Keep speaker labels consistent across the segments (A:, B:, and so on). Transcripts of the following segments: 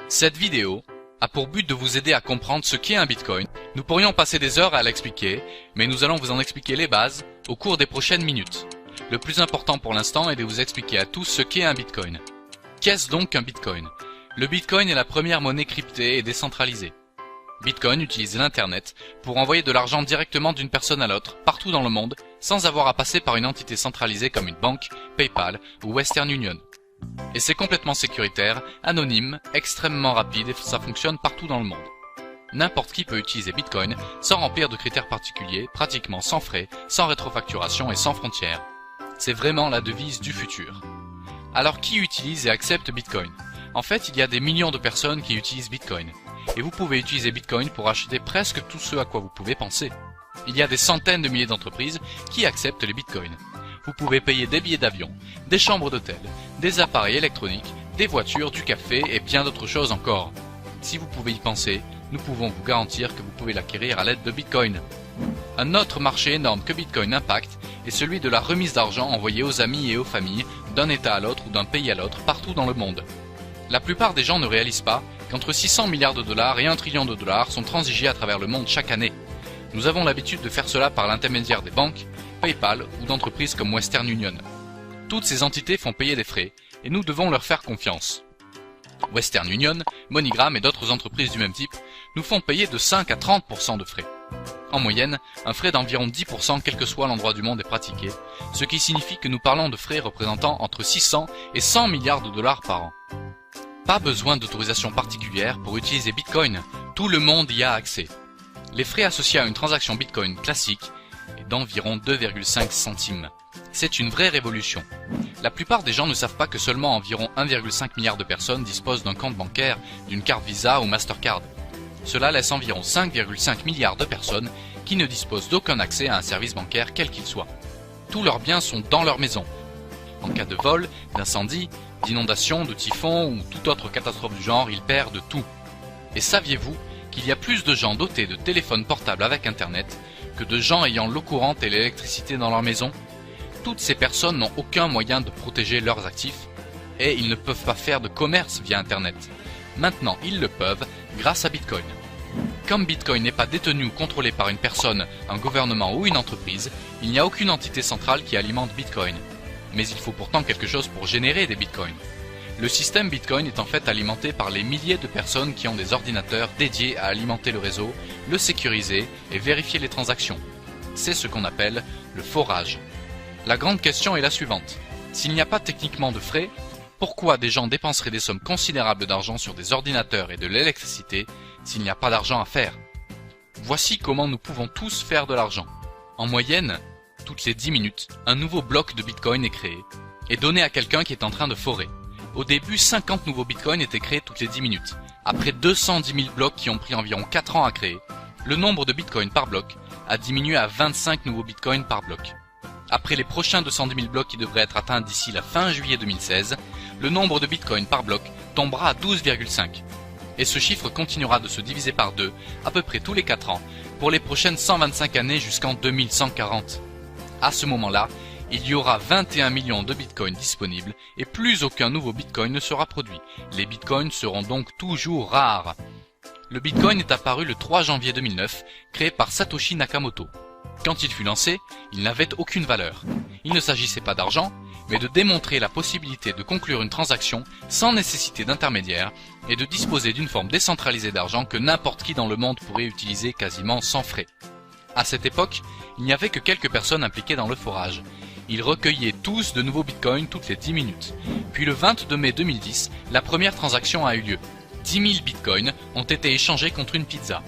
A: Cette vidéo a pour but de vous aider à comprendre ce qu'est un Bitcoin. Nous pourrions passer des heures à l'expliquer, mais nous allons vous en expliquer les bases au cours des prochaines minutes. Le plus important pour l'instant est de vous expliquer à tous ce qu'est un Bitcoin. Qu'est-ce donc un Bitcoin? Le Bitcoin est la première monnaie cryptée et décentralisée. Bitcoin utilise l'Internet pour envoyer de l'argent directement d'une personne à l'autre, partout dans le monde, sans avoir à passer par une entité centralisée comme une banque, PayPal ou Western Union. Et c'est complètement sécuritaire, anonyme, extrêmement rapide et ça fonctionne partout dans le monde. N'importe qui peut utiliser Bitcoin sans remplir de critères particuliers, pratiquement sans frais, sans rétrofacturation et sans frontières. C'est vraiment la devise du futur. Alors qui utilise et accepte Bitcoin? En fait, il y a des millions de personnes qui utilisent Bitcoin. Et vous pouvez utiliser Bitcoin pour acheter presque tout ce à quoi vous pouvez penser. Il y a des centaines de milliers d'entreprises qui acceptent les Bitcoins. Vous pouvez payer des billets d'avion, des chambres d'hôtel, des appareils électroniques, des voitures, du café et bien d'autres choses encore. Si vous pouvez y penser, nous pouvons vous garantir que vous pouvez l'acquérir à l'aide de Bitcoin. Un autre marché énorme que Bitcoin impacte est celui de la remise d'argent envoyée aux amis et aux familles d'un État à l'autre ou d'un pays à l'autre partout dans le monde. La plupart des gens ne réalisent pas qu'entre 600 milliards de dollars et 1 trillion de dollars sont transigés à travers le monde chaque année. Nous avons l'habitude de faire cela par l'intermédiaire des banques, PayPal ou d'entreprises comme Western Union. Toutes ces entités font payer des frais et nous devons leur faire confiance. Western Union, MoneyGram et d'autres entreprises du même type nous font payer de 5 à 30% de frais. En moyenne, un frais d'environ 10% quel que soit l'endroit du monde est pratiqué, ce qui signifie que nous parlons de frais représentant entre 600 et 100 milliards de dollars par an. Pas besoin d'autorisation particulière pour utiliser Bitcoin, tout le monde y a accès. Les frais associés à une transaction Bitcoin classique est d'environ 2,5 centimes. C'est une vraie révolution. La plupart des gens ne savent pas que seulement environ 1,5 milliard de personnes disposent d'un compte bancaire, d'une carte Visa ou Mastercard. Cela laisse environ 5,5 milliards de personnes qui ne disposent d'aucun accès à un service bancaire quel qu'il soit. Tous leurs biens sont dans leur maison. En cas de vol, d'incendie, d'inondation, de typhon ou toute autre catastrophe du genre, ils perdent tout. Et saviez-vous qu'il y a plus de gens dotés de téléphones portables avec Internet que de gens ayant l'eau courante et l'électricité dans leur maison? Toutes ces personnes n'ont aucun moyen de protéger leurs actifs et ils ne peuvent pas faire de commerce via Internet. Maintenant, ils le peuvent grâce à Bitcoin. Comme Bitcoin n'est pas détenu ou contrôlé par une personne, un gouvernement ou une entreprise, il n'y a aucune entité centrale qui alimente Bitcoin. Mais il faut pourtant quelque chose pour générer des Bitcoins. Le système Bitcoin est en fait alimenté par les milliers de personnes qui ont des ordinateurs dédiés à alimenter le réseau, le sécuriser et vérifier les transactions. C'est ce qu'on appelle le forage. La grande question est la suivante. S'il n'y a pas techniquement de frais, pourquoi des gens dépenseraient des sommes considérables d'argent sur des ordinateurs et de l'électricité s'il n'y a pas d'argent à faire? Voici comment nous pouvons tous faire de l'argent. En moyenne, toutes les 10 minutes, un nouveau bloc de Bitcoin est créé et donné à quelqu'un qui est en train de forer. Au début, 50 nouveaux Bitcoins étaient créés toutes les 10 minutes. Après 210 000 blocs qui ont pris environ 4 ans à créer, le nombre de Bitcoins par bloc a diminué à 25 nouveaux Bitcoins par bloc. Après les prochains 210 000 blocs qui devraient être atteints d'ici la fin juillet 2016, le nombre de Bitcoins par bloc tombera à 12,5. Et ce chiffre continuera de se diviser par 2 à peu près tous les 4 ans pour les prochaines 125 années jusqu'en 2140. À ce moment-là, il y aura 21 millions de bitcoins disponibles et plus aucun nouveau bitcoin ne sera produit. Les bitcoins seront donc toujours rares. Le bitcoin est apparu le 3 janvier 2009, créé par Satoshi Nakamoto. Quand il fut lancé, il n'avait aucune valeur. Il ne s'agissait pas d'argent, mais de démontrer la possibilité de conclure une transaction sans nécessité d'intermédiaire et de disposer d'une forme décentralisée d'argent que n'importe qui dans le monde pourrait utiliser quasiment sans frais. À cette époque, il n'y avait que quelques personnes impliquées dans le forage. Ils recueillaient tous de nouveaux bitcoins toutes les 10 minutes. Puis le 22 mai 2010, la première transaction a eu lieu. 10 000 bitcoins ont été échangés contre une pizza.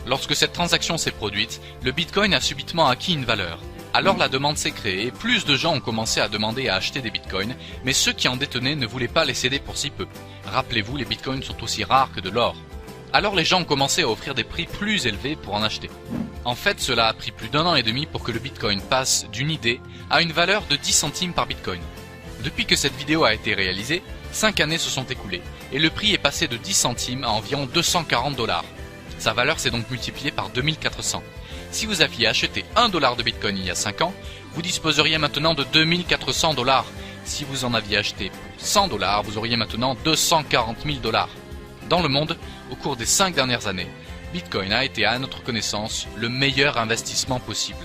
A: Lorsque cette transaction s'est produite, le bitcoin a subitement acquis une valeur. Alors la demande s'est créée et plus de gens ont commencé à demander à acheter des bitcoins, mais ceux qui en détenaient ne voulaient pas les céder pour si peu. Rappelez-vous, les bitcoins sont aussi rares que de l'or. Alors les gens ont commencé à offrir des prix plus élevés pour en acheter. En fait, cela a pris plus d'1 an et demi pour que le bitcoin passe d'une idée à une valeur de 10 centimes par bitcoin. Depuis que cette vidéo a été réalisée, 5 années se sont écoulées et le prix est passé de 10 centimes à environ 240 $. Sa valeur s'est donc multipliée par 2400. Si vous aviez acheté $1 de bitcoin il y a 5 ans, vous disposeriez maintenant de 2400 $. Si vous en aviez acheté pour 100 $, vous auriez maintenant 240 000 $. Dans le monde, au cours des 5 dernières années, Bitcoin a été à notre connaissance le meilleur investissement possible.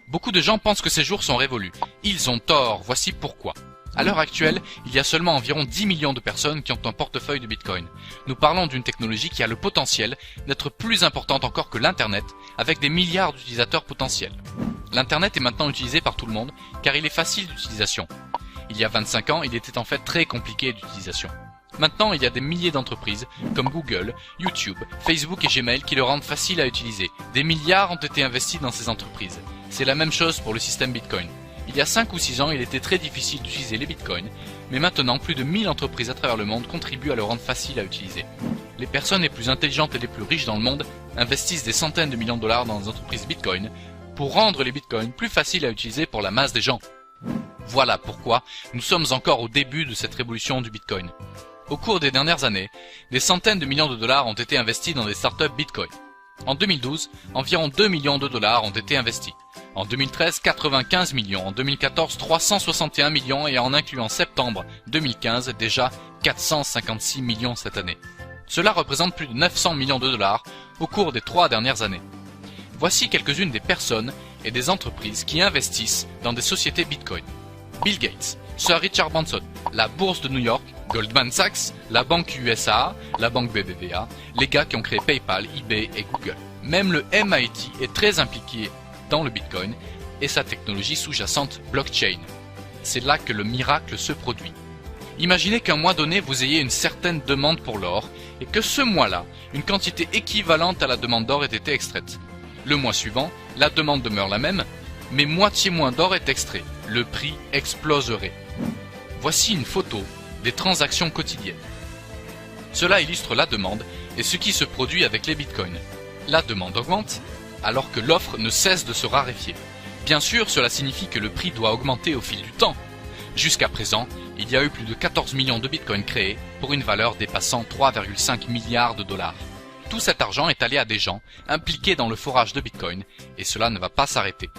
A: Beaucoup de gens pensent que ces jours sont révolus. Ils ont tort, voici pourquoi. À l'heure actuelle, il y a seulement environ 10 millions de personnes qui ont un portefeuille de Bitcoin. Nous parlons d'une technologie qui a le potentiel d'être plus importante encore que l'Internet, avec des milliards d'utilisateurs potentiels. L'Internet est maintenant utilisé par tout le monde, car il est facile d'utilisation. Il y a 25 ans, il était en fait très compliqué d'utilisation. Maintenant, il y a des milliers d'entreprises, comme Google, YouTube, Facebook et Gmail qui le rendent facile à utiliser. Des milliards ont été investis dans ces entreprises. C'est la même chose pour le système Bitcoin. Il y a 5 ou 6 ans, il était très difficile d'utiliser les bitcoins, mais maintenant plus de 1000 entreprises à travers le monde contribuent à le rendre facile à utiliser. Les personnes les plus intelligentes et les plus riches dans le monde investissent des centaines de millions de dollars dans les entreprises bitcoin pour rendre les bitcoins plus faciles à utiliser pour la masse des gens. Voilà pourquoi nous sommes encore au début de cette révolution du bitcoin. Au cours des dernières années, des centaines de millions de dollars ont été investis dans des startups bitcoin. En 2012, environ 2 millions de dollars ont été investis. En 2013, 95 millions. En 2014, 361 millions et en incluant septembre 2015, déjà 456 millions cette année. Cela représente plus de 900 millions de dollars au cours des 3 dernières années. Voici quelques-unes des personnes et des entreprises qui investissent dans des sociétés Bitcoin. Bill Gates, Sir Richard Branson, la bourse de New York, Goldman Sachs, la banque USA, la banque BBVA, les gars qui ont créé PayPal, eBay et Google. Même le MIT est très impliqué dans le Bitcoin et sa technologie sous-jacente blockchain. C'est là que le miracle se produit. Imaginez qu'un mois donné vous ayez une certaine demande pour l'or et que ce mois-là, une quantité équivalente à la demande d'or ait été extraite. Le mois suivant, la demande demeure la même, mais moitié moins d'or est extrait. Le prix exploserait. Voici une photo des transactions quotidiennes. Cela illustre la demande et ce qui se produit avec les bitcoins. La demande augmente alors que l'offre ne cesse de se raréfier. Bien sûr, cela signifie que le prix doit augmenter au fil du temps. Jusqu'à présent, il y a eu plus de 14 millions de bitcoins créés pour une valeur dépassant 3,5 milliards de dollars. Tout cet argent est allé à des gens impliqués dans le forage de bitcoin et cela ne va pas s'arrêter.